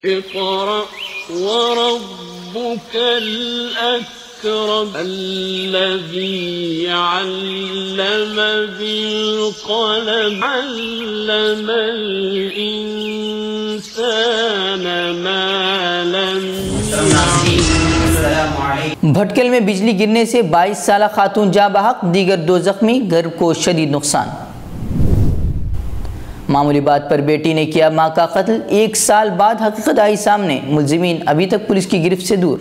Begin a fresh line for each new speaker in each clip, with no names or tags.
اقرأ وربك الأكرم الذي علم بالقلم علم الإنسان ما لم يعلم۔
بھٹکل میں بجلی گرنے سے 22 سالہ خاتون جاں بحق، دیگر 2 زخمی، گھر کو شدید نقصان۔ معمولی بات پر بیٹی نے کیا ماں کا قتل، 1 سال بعد حقیقت آئی سامنے، ملزمین ابھی تک پولیس کی گرفت سے دور۔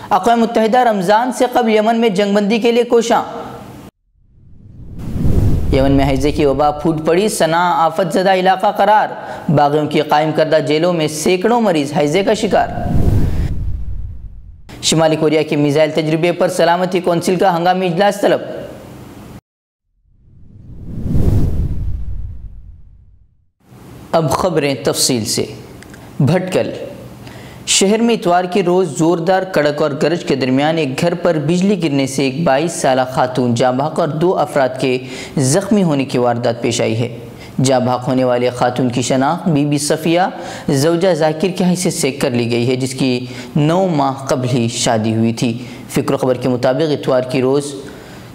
اقوام متحدہ رمضان سے قبل یمن میں جنگ بندی کے لیے کوشاں۔ یمن میں ہیضے کی وبا پھوٹ پڑی، صنعاء آفت زدہ علاقہ قرار، باغیوں کی قائم کردہ جیلوں میں سینکڑوں مریض ہیضے کا شکار۔ شمالی کوریا کے میزائل تجربے پر سلامتی کونسل کا ہنگامی اجلاس طلب۔ اب خبریں تفصیل سے۔ بھٹکل شہر میں اتوار کے روز زوردار کڑک اور گرج کے درمیان ایک گھر پر بجلی گرنے سے ایک 22 سالہ خاتون جاں بحق اور 2 افراد کے زخمی ہونے کی واردات پیش آئی ہے۔ جاں بحق ہونے والے خاتون کی شناخت بی بی صفیہ زوجہ ذاکر کی حیثیت سے کر لی گئی ہے، جس کی 9 ماہ قبل ہی شادی ہوئی تھی۔ فکر و خبر کے مطابق اتوار کی روز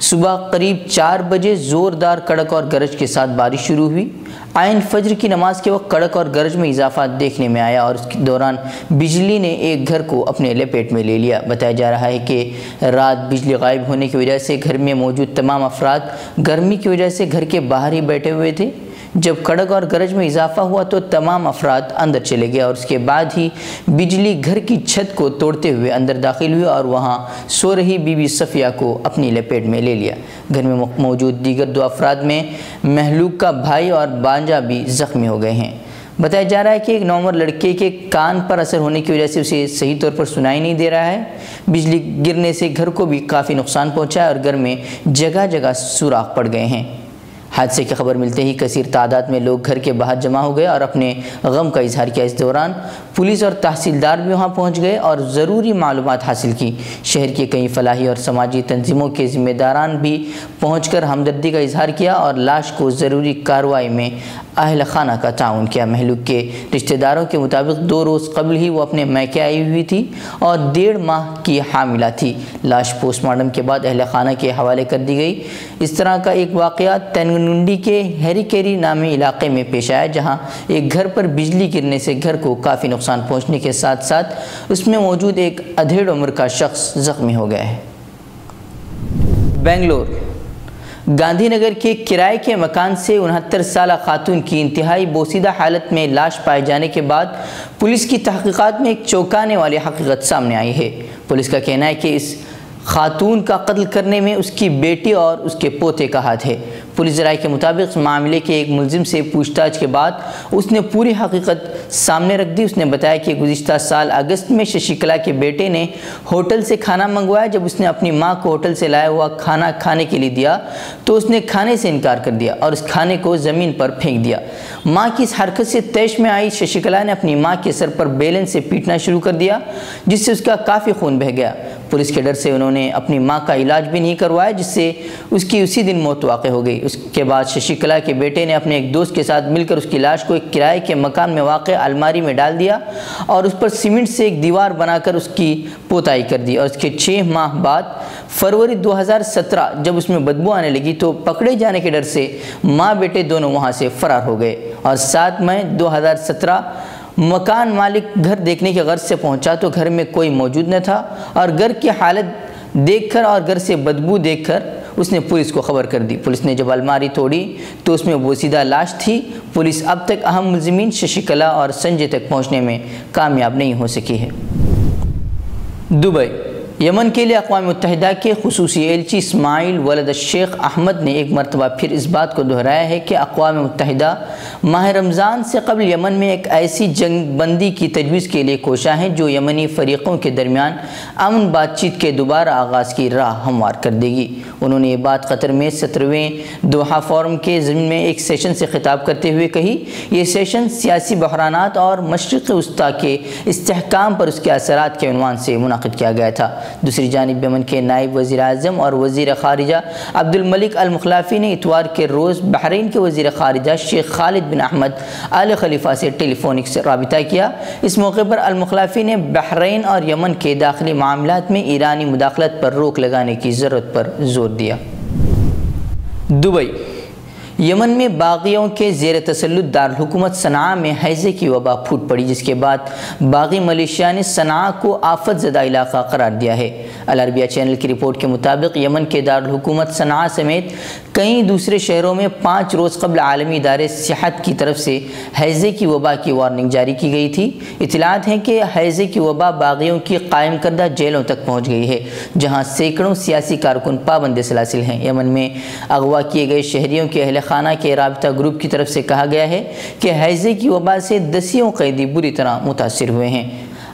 صبح قریب 4 بجے زوردار کڑک اور گرج کے ساتھ بارش شروع ہوئی۔ عین فجر کی نماز کے وقت کڑک اور گرج میں اضافہ دیکھنے میں آیا اور اس کے دوران بجلی نے ایک گھر کو اپنے لپیٹ میں لے لیا۔ بتایا جا رہا ہے کہ رات بجلی غائب ہونے کی وجہ سے گھر میں موجود تمام افراد گرمی کی وجہ سے گھر کے باہر ہی بیٹھے ہوئے تھے۔ جب کڑک اور گرج میں اضافہ ہوا تو تمام افراد اندر چلے گئے اور اس کے بعد ہی بجلی گھر کی چھت کو توڑتے ہوئے اندر داخل ہوئی اور وہاں سو رہی بی بی صفیہ کو اپنی لپیٹ میں لے لیا۔ گھر میں موجود دیگر 2 افراد میں مہلوک کا بھائی اور بانجا بھی زخمی ہو گئے ہیں۔ بتایا جا رہا ہے کہ ایک نوعمر لڑکے کے کان پر اثر ہونے کی وجہ سے اسے صحیح طور پر سنائی نہیں دے رہا ہے۔ بجلی گرنے سے گھر کو بھی کافی نقصان پہنچا ہے اور گھر میں جگہ جگہ سوراخ پڑ گئے ہیں۔ حادثے کی خبر ملتے ہی کثیر تعداد میں لوگ گھر کے باہر جمع ہو گئے اور اپنے غم کا اظہار کیا۔ اس دوران پولیس اور تحصیلدار بھی وہاں پہنچ گئے اور ضروری معلومات حاصل کی۔ شہر کی کئی فلاحی اور سماجی تنظیموں کے ذمہ داران بھی پہنچ کر ہمدردی کا اظہار کیا اور لاش کو ضروری کارروائی میں اہل خانہ کا تعاون کیا۔ مہلوک کے رشتہ داروں کے مطابق 2 روز قبل ہی وہ اپنے میکے آئی ہوئی تھی اور 1.5 ماہ کی حاملہ تھی۔ لاش پوسٹ مارٹم کے بعد اہل خانہ کے حوالے کر دی گئی۔ اس طرح کا ایک واقعہ تینگنڈی کے ہیریکیری نامی علاقے میں پیش آیا، جہاں ایک گھر پر بجلی گرنے سے گھر کو کافی نقصان پہنچنے کے ساتھ ساتھ اس میں موجود ایک ادھیڑ عمر کا شخص زخمی ہو گیا ہے۔ بنگلور گاندھی نگر کے کرائے کے مکان سے 69 سالہ خاتون کی انتہائی بوسیدہ حالت میں لاش پائے جانے کے بعد پولیس کی تحقیقات میں ایک چونکانے والی حقیقت سامنے آئی ہے۔ پولیس کا کہنا ہے کہ اس خاتون کا قتل کرنے میں اس کی بیٹی اور اس کے پوتے کا ہاتھ ہے۔ پولیس ذرائع کے مطابق معاملے کے ایک ملزم سے پوچھ تاچھ کے بعد اس نے پوری حقیقت سامنے رکھ دی۔ اس نے بتایا کہ گزشتہ سال اگست میں ششی کلا کے بیٹے نے ہوٹل سے کھانا منگوایا۔ جب اس نے اپنی ماں کو ہوٹل سے لایا ہوا کھانا کھانے کے لیے دیا تو اس نے کھانے سے انکار کر دیا اور اس کھانے کو زمین پر پھینک دیا۔ ماں کی اس حرکت سے طیش میں آئی ششی کلا نے اپنی ماں کے سر پر بیلن سے پیٹنا شروع کر دیا، جس سے اس کا کافی خون بہہ گیا۔ پولیس کے ڈر سے انہوں نے اپنی ماں کا علاج بھی نہیں کروایا، جس سے اس کی اسی دن موت واقع ہو گئی۔ اس کے بعد ششی کلا کے بیٹے نے اپنے ایک دوست کے ساتھ مل کر اس کی لاش کو ایک کرائے کے مکان میں واقع الماری میں ڈال دیا اور اس پر سیمنٹ سے ایک دیوار بنا کر اس کی پوتائی کر دی۔ اور اس کے 6 ماہ بعد فروری 2017 جب اس میں بدبو آنے لگی تو پکڑے جانے کے ڈر سے ماں بیٹے دونوں وہاں سے فرار ہو گئے اور 7 مئی 2017 مکان مالک گھر دیکھنے کی غرض سے پہنچا تو گھر میں کوئی موجود نہ تھا اور گھر کی حالت دیکھ کر اور گھر سے بدبو دیکھ کر اس نے پولیس کو خبر کر دی۔ پولیس نے جب الماری توڑی تو اس میں بوسیدہ لاش تھی۔ پولیس اب تک اہم ملزمین ششی کلا اور سنجے تک پہنچنے میں کامیاب نہیں ہو سکی ہے۔ دبئی یمن کے لیے اقوام متحدہ کے خصوصی ایلچی اسماعیل ولد الشیخ احمد نے ایک مرتبہ پھر اس بات کو دہرایا ہے کہ اقوام متحدہ ماہ رمضان سے قبل یمن میں ایک ایسی جنگ بندی کی تجویز کے لیے کوشاں ہے جو یمنی فریقوں کے درمیان امن بات چیت کے دوبارہ آغاز کی راہ ہموار کر دے گی۔ انہوں نے یہ بات قطر میں 17ویں دوحہ فورم کے ضمن میں ایک سیشن سے خطاب کرتے ہوئے کہی۔ یہ سیشن سیاسی بحرانات اور مشرق وسطیٰ کے استحکام پر اس کے اثرات کے عنوان سے منعقد کیا گیا تھا۔ دوسری جانب یمن کے نائب وزیر اعظم اور وزیر خارجہ عبد الملک المخلافی نے اتوار کے روز بحرین کے وزیر خارجہ شیخ خالد بن احمد آل خلیفہ سے ٹیلی فونک سے رابطہ کیا۔ اس موقع پر المخلافی نے بحرین اور یمن کے داخلی معاملات میں ایرانی مداخلت پر روک لگانے کی ضرورت پر زور دیا۔ دبئی یمن میں باغیوں کے زیر تسلط دارالحکومت صنعاء میں ہیضے کی وبا پھوٹ پڑی، جس کے بعد باغی ملیشیا نے صنعاء کو آفت زدہ علاقہ قرار دیا ہے۔ العربیہ چینل کی رپورٹ کے مطابق یمن کے دارالحکومت صنعاء سمیت کئی دوسرے شہروں میں 5 روز قبل عالمی ادارے صحت کی طرف سے ہیضے کی وبا کی وارننگ جاری کی گئی تھی۔ اطلاعات ہیں کہ ہیضے کی وبا باغیوں کی قائم کردہ جیلوں تک پہنچ گئی ہے، جہاں سینکڑوں سیاسی کارکن پابند سلاسل ہیں۔ یمن میں اغوا کیے گئے شہریوں کے اہل خانہ کے رابطہ گروپ کی طرف سے کہا گیا ہے کہ ہیضے کی وبا سے دسیوں قیدی بری طرح متاثر ہوئے ہیں۔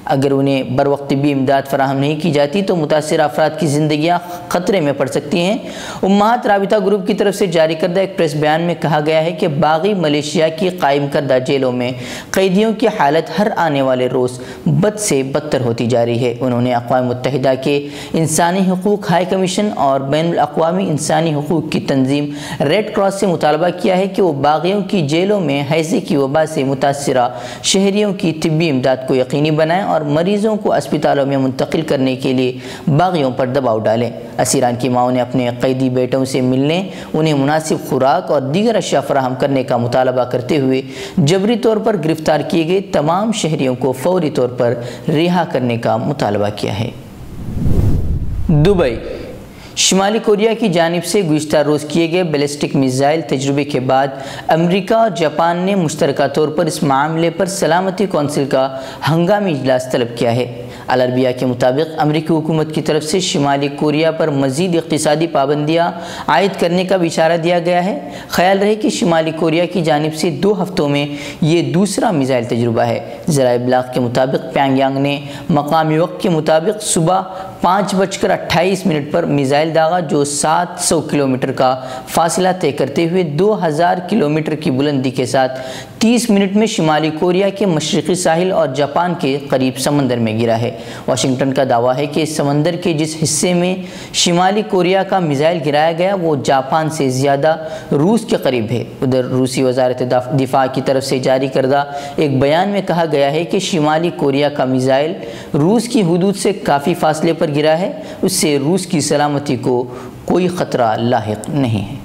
اگر انہیں بروقت بھی امداد فراہم نہیں کی جاتی تو متاثرہ افراد کی زندگیاں خطرے میں پڑ سکتی ہیں۔ امہات رابطہ گروپ کی طرف سے جاری کردہ ایک پریس بیان میں کہا گیا ہے کہ باغی ملیشیا کی قائم کردہ جیلوں میں قیدیوں کی حالت ہر آنے والے روز بد سے بدتر ہوتی جا رہی ہے۔ انہوں نے اقوام متحدہ کے انسانی حقوق ہائی کمیشن اور بین الاقوامی انسانی حقوق کی تنظیم ریڈ کراس سے مطالبہ کیا ہے کہ وہ باغیوں کی جیلوں میں ہیضے کی وبا سے متاثرہ شہریوں کی طبی امداد کو یقینی بنائیں اور مریضوں کو اسپتالوں میں منتقل کرنے کے لیے باغیوں پر دباؤ ڈالیں۔ اسیران کی ماؤں نے اپنے قیدی بیٹوں سے ملنے، انہیں مناسب خوراک اور دیگر اشیاء فراہم کرنے کا مطالبہ کرتے ہوئے جبری طور پر گرفتار کیے گئے تمام شہریوں کو فوری طور پر رہا کرنے کا مطالبہ کیا ہے۔ دبئی شمالی کوریا کی جانب سے گزشتہ روز کیے گئے بیلسٹک میزائل تجربے کے بعد امریکہ اور جاپان نے مشترکہ طور پر اس معاملے پر سلامتی کونسل کا ہنگامی اجلاس طلب کیا ہے۔ العربیہ کے مطابق امریکی حکومت کی طرف سے شمالی کوریا پر مزید اقتصادی پابندیاں عائد کرنے کا بھی اشارہ دیا گیا ہے۔ خیال رہے کہ شمالی کوریا کی جانب سے 2 ہفتوں میں یہ دوسرا میزائل تجربہ ہے۔ ذرائع ابلاغ کے مطابق پیانگ یانگ نے مقامی وقت کے مطابق صبح 5:28 پر میزائل داغا، جو 700 کلومیٹر کا فاصلہ طے کرتے ہوئے 2000 کلومیٹر کی بلندی کے ساتھ 30 منٹ میں شمالی کوریا کے مشرقی ساحل اور جاپان کے قریب سمندر میں گرا ہے۔ واشنگٹن کا دعویٰ ہے کہ اس سمندر کے جس حصے میں شمالی کوریا کا میزائل گرایا گیا وہ جاپان سے زیادہ روس کے قریب ہے۔ ادھر روسی وزارت دفاع کی طرف سے جاری کردہ ایک بیان میں کہا گیا ہے کہ شمالی کوریا کا میزائل روس کی حدود سے کافی فاصلے پر گرا ہے، اس سے روس کی سلامتی کو کوئی خطرہ لاحق نہیں ہے۔